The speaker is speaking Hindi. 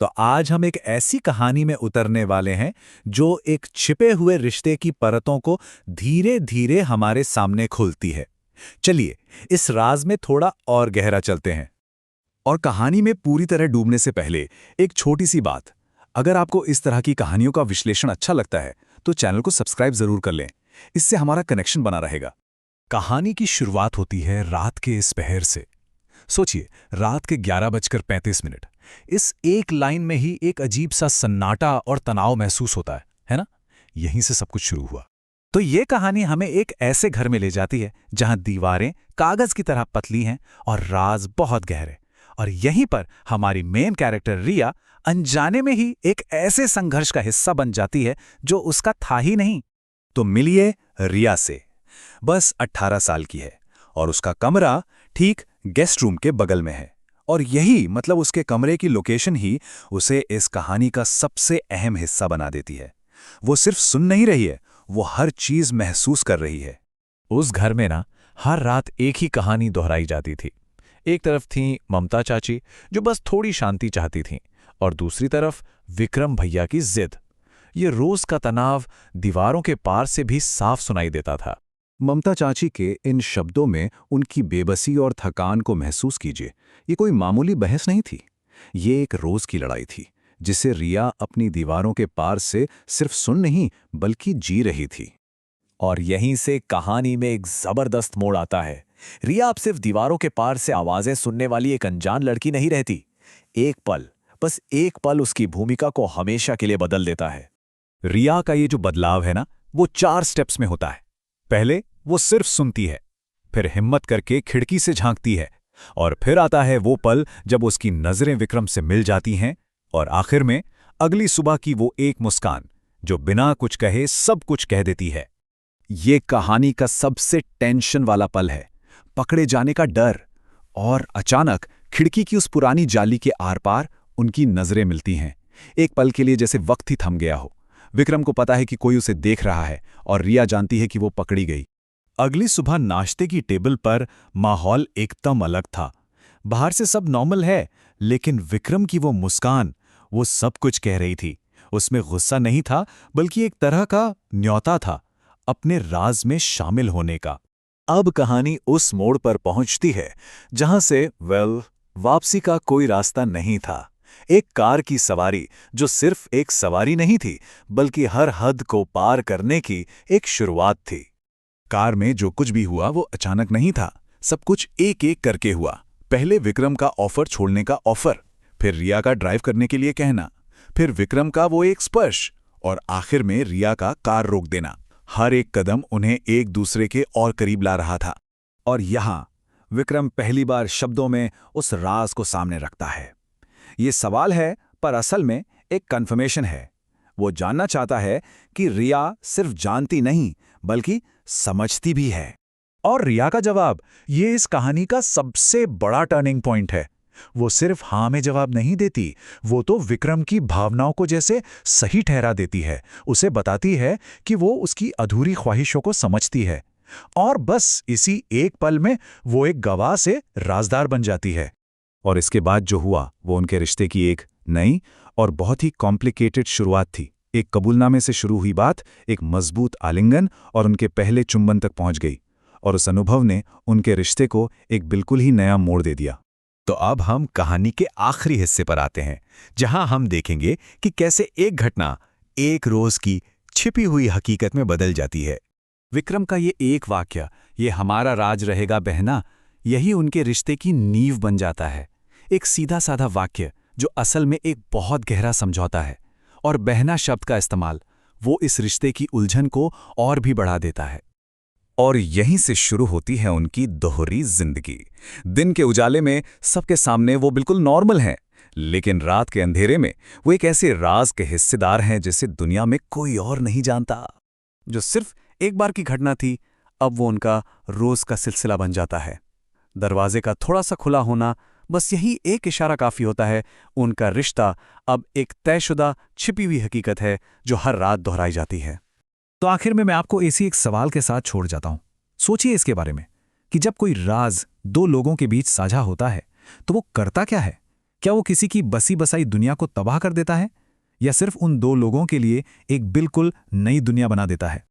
तो आज हम एक ऐसी कहानी में उतरने वाले हैं जो एक छिपे हुए रिश्ते की परतों को धीरे धीरे हमारे सामने खोलती है। चलिए इस राज में थोड़ा और गहरा चलते हैं। और कहानी में पूरी तरह डूबने से पहले एक छोटी सी बात। अगर आपको इस तरह की कहानियों का विश्लेषण अच्छा लगता है तो चैनल को सब्सक्राइब जरूर कर लें। इससे हमारा कनेक्शन बना रहेगा। कहानी की शुरुआत होती है रात के इस पहर से। सोचिए, रात के 11:35। इस एक लाइन में ही एक अजीब सा सन्नाटा और तनाव महसूस होता है ना? यहीं से सब कुछ शुरू हुआ। तो ये कहानी हमें एक ऐसे घर में ले जाती है जहां दीवारें कागज की तरह पतली हैं और राज बहुत गहरे। और यहीं पर हमारी मेन कैरेक्टर रिया अनजाने में ही एक ऐसे संघर्ष का हिस्सा बन जाती है जो उसका था ही नहीं। तो मिलिए रिया से। बस 18 साल की है और उसका कमरा ठीक गेस्ट रूम के बगल में है। और यही मतलब उसके कमरे की लोकेशन ही उसे इस कहानी का सबसे अहम हिस्सा बना देती है। वो सिर्फ सुन नहीं रही है, वो हर चीज महसूस कर रही है। उस घर में ना हर रात एक ही कहानी दोहराई जाती थी। एक तरफ थी ममता चाची जो बस थोड़ी शांति चाहती थीं, और दूसरी तरफ विक्रम भैया की जिद। ये रोज का तनाव दीवारों के पार से भी साफ सुनाई देता था। ममता चाची के इन शब्दों में उनकी बेबसी और थकान को महसूस कीजिए। ये कोई मामूली बहस नहीं थी, ये एक रोज की लड़ाई थी जिसे रिया अपनी दीवारों के पार से सिर्फ सुन नहीं बल्कि जी रही थी। और यहीं से कहानी में एक जबरदस्त मोड़ आता है। रिया अब सिर्फ दीवारों के पार से आवाजें सुनने वाली एक अनजान लड़की नहीं रहती। एक पल, बस एक पल उसकी भूमिका को हमेशा के लिए बदल देता है। रिया का ये जो बदलाव है ना, वो 4 स्टेप्स में होता है। पहले वो सिर्फ सुनती है, फिर हिम्मत करके खिड़की से झांकती है, और फिर आता है वो पल जब उसकी नजरें विक्रम से मिल जाती हैं, और आखिर में अगली सुबह की वो एक मुस्कान जो बिना कुछ कहे सब कुछ कह देती है। ये कहानी का सबसे टेंशन वाला पल है, पकड़े जाने का डर। और अचानक खिड़की की उस पुरानी जाली के आर पार उनकी नजरें मिलती हैं। एक पल के लिए जैसे वक्त ही थम गया हो। विक्रम को पता है कि कोई उसे देख रहा है, और रिया जानती है कि वो पकड़ी गई। अगली सुबह नाश्ते की टेबल पर माहौल एकदम अलग था। बाहर से सब नॉर्मल है, लेकिन विक्रम की वो मुस्कान, वो सब कुछ कह रही थी। उसमें गुस्सा नहीं था, बल्कि एक तरह का न्योता था, अपने राज में शामिल होने का। अब कहानी उस मोड़ पर पहुंचती है जहां से वापसी का कोई रास्ता नहीं था। एक कार की सवारी जो सिर्फ एक सवारी नहीं थी, बल्कि हर हद को पार करने की एक शुरुआत थी। कार में जो कुछ भी हुआ वो अचानक नहीं था, सब कुछ एक एक करके हुआ। पहले विक्रम का ऑफर छोड़ने का ऑफर, फिर रिया का ड्राइव करने के लिए कहना, फिर विक्रम का वो एक स्पर्श, और आखिर में रिया का कार रोक देना। हर एक कदम उन्हें एक दूसरे के और करीब ला रहा था। और यहां विक्रम पहली बार शब्दों में उस राज को सामने रखता है। ये सवाल है, पर असल में एक कन्फर्मेशन है। वो जानना चाहता है कि रिया सिर्फ जानती नहीं बल्कि समझती भी है। और रिया का जवाब ये इस कहानी का सबसे बड़ा टर्निंग पॉइंट है। वो सिर्फ हाँ में जवाब नहीं देती, वो तो विक्रम की भावनाओं को जैसे सही ठहरा देती है। उसे बताती है कि वो उसकी अधूरी ख्वाहिशों को समझती है, और बस इसी एक पल में वो एक गवाह से राजदार बन जाती है। और इसके बाद जो हुआ वो उनके रिश्ते की एक नई और बहुत ही कॉम्प्लिकेटेड शुरुआत थी। एक कबूलनामे से शुरू हुई बात एक मजबूत आलिंगन और उनके पहले चुंबन तक पहुंच गई, और उस अनुभव ने उनके रिश्ते को एक बिल्कुल ही नया मोड़ दे दिया। तो अब हम कहानी के आखिरी हिस्से पर आते हैं, जहां हम देखेंगे कि कैसे एक घटना एक रोज की छिपी हुई हकीकत में बदल जाती है। विक्रम का ये एक वाक्य, ये हमारा राज रहेगा बहना, यही उनके रिश्ते की नींव बन जाता है। एक सीधा साधा वाक्य जो असल में एक बहुत गहरा समझौता है। और बहना शब्द का इस्तेमाल वो इस रिश्ते की उलझन को और भी बढ़ा देता है। और यहीं से शुरू होती है उनकी दोहरी जिंदगी। दिन के उजाले में सबके सामने वो बिल्कुल नॉर्मल हैं, लेकिन रात के अंधेरे में वो एक ऐसे राज के हिस्सेदार हैं जिसे दुनिया में कोई और नहीं जानता। जो सिर्फ एक बार की घटना थी, अब वो उनका रोज का सिलसिला बन जाता है। दरवाजे का थोड़ा सा खुला होना, बस यही एक इशारा काफी होता है। उनका रिश्ता अब एक तयशुदा छिपी हुई हकीकत है जो हर रात दोहराई जाती है। तो आखिर में मैं आपको इसी एक सवाल के साथ छोड़ जाता हूं। सोचिए इसके बारे में कि जब कोई राज दो लोगों के बीच साझा होता है तो वो करता क्या है? क्या वो किसी की बसी बसाई दुनिया को तबाह कर देता है, या सिर्फ उन दो लोगों के लिए एक बिल्कुल नई दुनिया बना देता है?